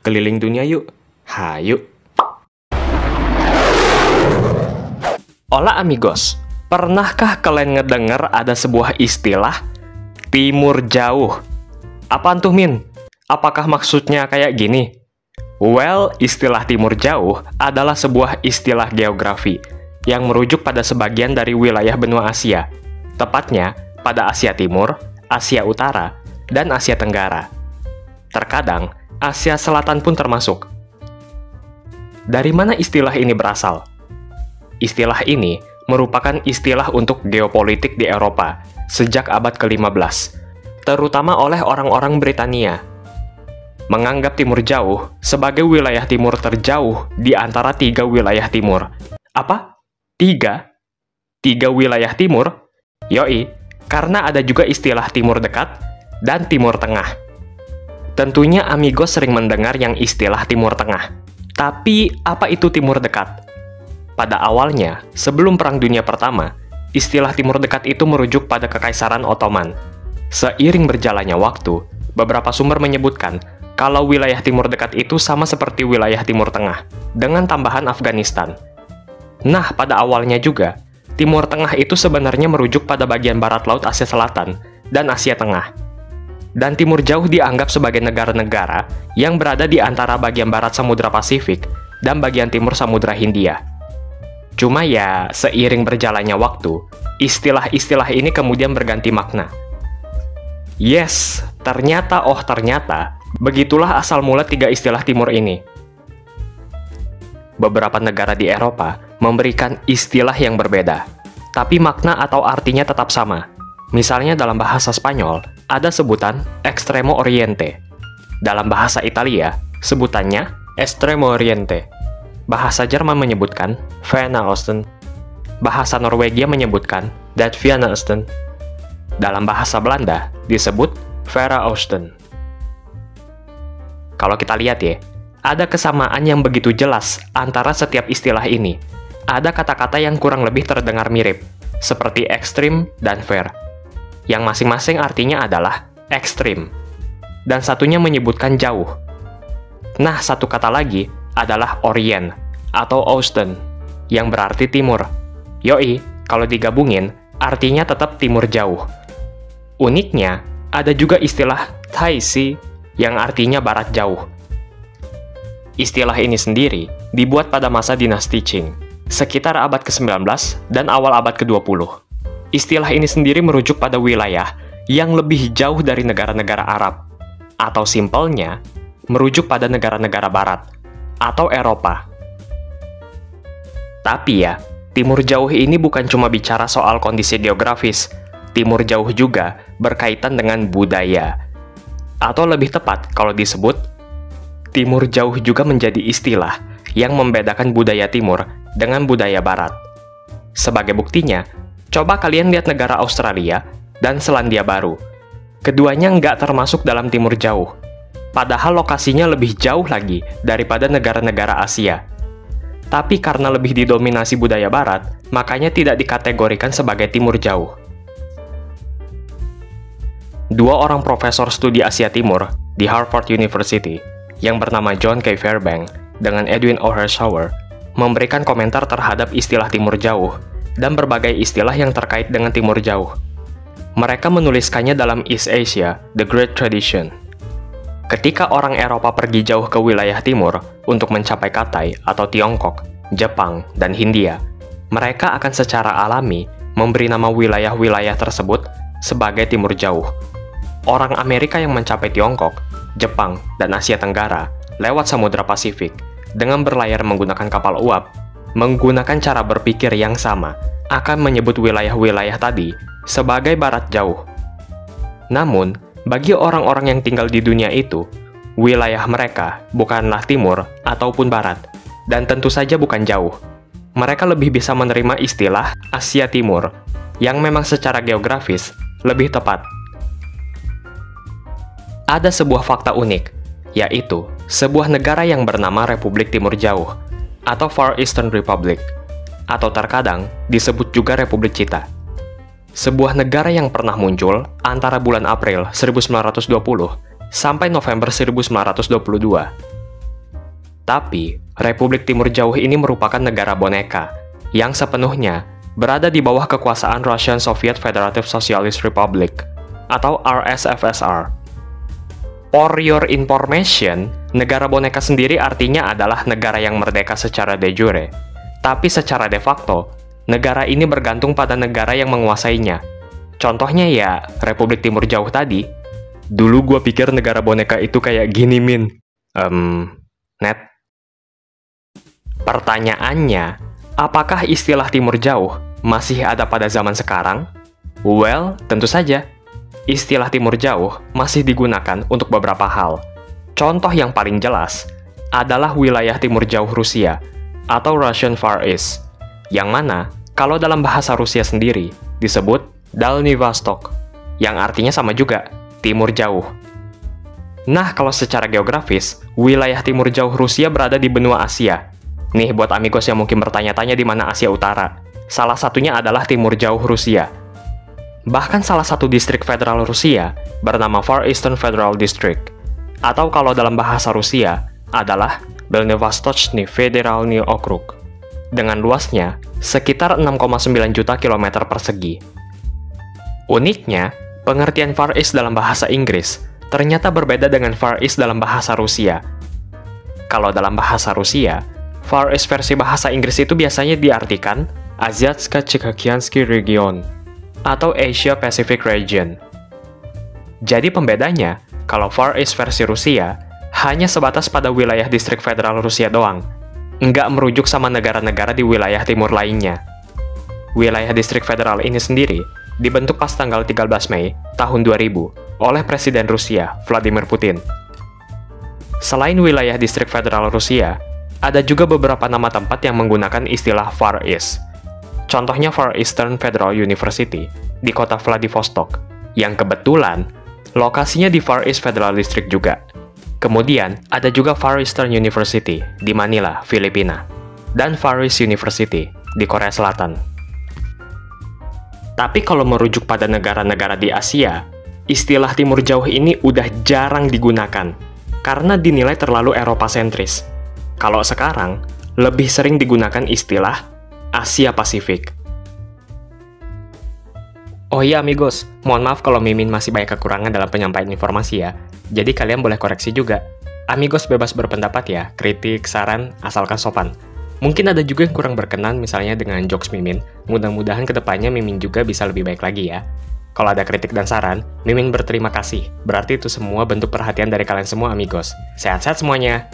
Keliling dunia yuk. Hayu. Hola amigos, pernahkah kalian ngedenger ada sebuah istilah Timur Jauh? Apaan tuh Min? Apakah maksudnya kayak gini? Well, istilah Timur Jauh adalah sebuah istilah geografi yang merujuk pada sebagian dari wilayah benua Asia, tepatnya pada Asia Timur, Asia Utara, dan Asia Tenggara. Terkadang, Asia Selatan pun termasuk. Dari mana istilah ini berasal? Istilah ini merupakan istilah untuk geopolitik di Eropa sejak abad ke-15, terutama oleh orang-orang Britania. Menganggap Timur Jauh sebagai wilayah timur terjauh di antara 3 wilayah timur. Apa? 3? 3 wilayah timur? Yoi, karena ada juga istilah Timur Dekat dan Timur Tengah. Tentunya amigos sering mendengar yang istilah Timur Tengah. Tapi, apa itu Timur Dekat? Pada awalnya, sebelum Perang Dunia Pertama, istilah Timur Dekat itu merujuk pada Kekaisaran Ottoman. Seiring berjalannya waktu, beberapa sumber menyebutkan kalau wilayah Timur Dekat itu sama seperti wilayah Timur Tengah, dengan tambahan Afghanistan. Nah, pada awalnya juga, Timur Tengah itu sebenarnya merujuk pada bagian barat laut Asia Selatan dan Asia Tengah. Dan Timur Jauh dianggap sebagai negara-negara yang berada di antara bagian barat Samudra Pasifik dan bagian timur Samudra Hindia. Cuma ya, seiring berjalannya waktu, istilah-istilah ini kemudian berganti makna. Yes, ternyata, begitulah asal mula 3 istilah timur ini. Beberapa negara di Eropa memberikan istilah yang berbeda, tapi makna atau artinya tetap sama. Misalnya dalam bahasa Spanyol, ada sebutan Extremo Oriente. Dalam bahasa Italia, sebutannya Estremo Oriente. Bahasa Jerman menyebutkan Ferne Osten. Bahasa Norwegia menyebutkan Dat Ferne Osten. Dalam bahasa Belanda disebut Verre Oosten. Kalau kita lihat ya, ada kesamaan yang begitu jelas antara setiap istilah ini. Ada kata-kata yang kurang lebih terdengar mirip, seperti ekstrim dan fair, yang masing-masing artinya adalah ekstrim, dan satunya menyebutkan jauh. Nah, satu kata lagi adalah Orient atau Osten, yang berarti timur. Yoi, kalau digabungin, artinya tetap timur jauh. Uniknya, ada juga istilah Taisi yang artinya barat jauh. Istilah ini sendiri dibuat pada masa dinasti Qing, sekitar abad ke-19 dan awal abad ke-20. Istilah ini sendiri merujuk pada wilayah yang lebih jauh dari negara-negara Arab, atau simpelnya, merujuk pada negara-negara barat, atau Eropa. Tapi ya, Timur Jauh ini bukan cuma bicara soal kondisi geografis. Timur Jauh juga berkaitan dengan budaya. Atau lebih tepat kalau disebut, Timur Jauh juga menjadi istilah yang membedakan budaya Timur dengan budaya Barat. Sebagai buktinya, coba kalian lihat negara Australia dan Selandia Baru. Keduanya nggak termasuk dalam Timur Jauh. Padahal lokasinya lebih jauh lagi daripada negara-negara Asia. Tapi karena lebih didominasi budaya Barat, makanya tidak dikategorikan sebagai Timur Jauh. 2 orang profesor studi Asia Timur di Harvard University yang bernama John K. Fairbank dengan Edwin O. Hirschhauer memberikan komentar terhadap istilah Timur Jauh dan berbagai istilah yang terkait dengan Timur Jauh. Mereka menuliskannya dalam East Asia, The Great Tradition. Ketika orang Eropa pergi jauh ke wilayah timur untuk mencapai Katai atau Tiongkok, Jepang, dan Hindia, mereka akan secara alami memberi nama wilayah-wilayah tersebut sebagai Timur Jauh. Orang Amerika yang mencapai Tiongkok, Jepang, dan Asia Tenggara lewat Samudra Pasifik dengan berlayar menggunakan kapal uap, menggunakan cara berpikir yang sama, akan menyebut wilayah-wilayah tadi sebagai Barat Jauh. Namun, bagi orang-orang yang tinggal di dunia itu, wilayah mereka bukanlah timur ataupun barat, dan tentu saja bukan jauh. Mereka lebih bisa menerima istilah Asia Timur, yang memang secara geografis lebih tepat. Ada sebuah fakta unik, yaitu sebuah negara yang bernama Republik Timur Jauh, atau Far Eastern Republic, atau terkadang disebut juga Republik Chita. Sebuah negara yang pernah muncul antara bulan April 1920 sampai November 1922. Tapi, Republik Timur Jauh ini merupakan negara boneka yang sepenuhnya berada di bawah kekuasaan Russian Soviet Federative Socialist Republic atau RSFSR. For your information, negara boneka sendiri artinya adalah negara yang merdeka secara de jure, tapi secara de facto, negara ini bergantung pada negara yang menguasainya. Contohnya ya, Republik Timur Jauh tadi. Dulu gua pikir negara boneka itu kayak gini, Min. Net. Pertanyaannya, apakah istilah Timur Jauh masih ada pada zaman sekarang? Well, tentu saja. Istilah Timur Jauh masih digunakan untuk beberapa hal. Contoh yang paling jelas adalah wilayah Timur Jauh Rusia atau Russian Far East, yang mana kalau dalam bahasa Rusia sendiri disebut Dalny Vostok, yang artinya sama juga, Timur Jauh. Nah, kalau secara geografis, wilayah Timur Jauh Rusia berada di benua Asia. Nih, buat amigos yang mungkin bertanya-tanya di mana Asia Utara, salah satunya adalah Timur Jauh Rusia. Bahkan salah satu distrik federal Rusia bernama Far Eastern Federal District, atau kalau dalam bahasa Rusia adalah Belnevostochny Federalny Okrug, dengan luasnya sekitar 6,9 juta kilometer persegi. Uniknya, pengertian Far East dalam bahasa Inggris ternyata berbeda dengan Far East dalam bahasa Rusia. Kalau dalam bahasa Rusia, Far East versi bahasa Inggris itu biasanya diartikan Aziatsko-Tsikhokiansky Region atau Asia Pacific Region. Jadi pembedanya, kalau Far East versi Rusia hanya sebatas pada wilayah distrik federal Rusia doang, nggak merujuk sama negara-negara di wilayah timur lainnya. Wilayah distrik federal ini sendiri dibentuk pas tanggal 13 Mei tahun 2000 oleh Presiden Rusia, Vladimir Putin. Selain wilayah distrik federal Rusia, ada juga beberapa nama tempat yang menggunakan istilah Far East. Contohnya Far Eastern Federal University di kota Vladivostok, yang kebetulan lokasinya di Far East Federal District juga. Kemudian, ada juga Far Eastern University di Manila, Filipina, dan Far East University di Korea Selatan. Tapi kalau merujuk pada negara-negara di Asia, istilah Timur Jauh ini udah jarang digunakan, karena dinilai terlalu Eropa-sentris. Kalau sekarang, lebih sering digunakan istilah Asia Pasifik. Oh iya amigos, mohon maaf kalau Mimin masih banyak kekurangan dalam penyampaian informasi ya. Jadi kalian boleh koreksi juga. Amigos bebas berpendapat ya, kritik, saran, asalkan sopan. Mungkin ada juga yang kurang berkenan misalnya dengan jokes Mimin. Mudah-mudahan kedepannya Mimin juga bisa lebih baik lagi ya. Kalau ada kritik dan saran, Mimin berterima kasih. Berarti itu semua bentuk perhatian dari kalian semua amigos. Sehat-sehat semuanya.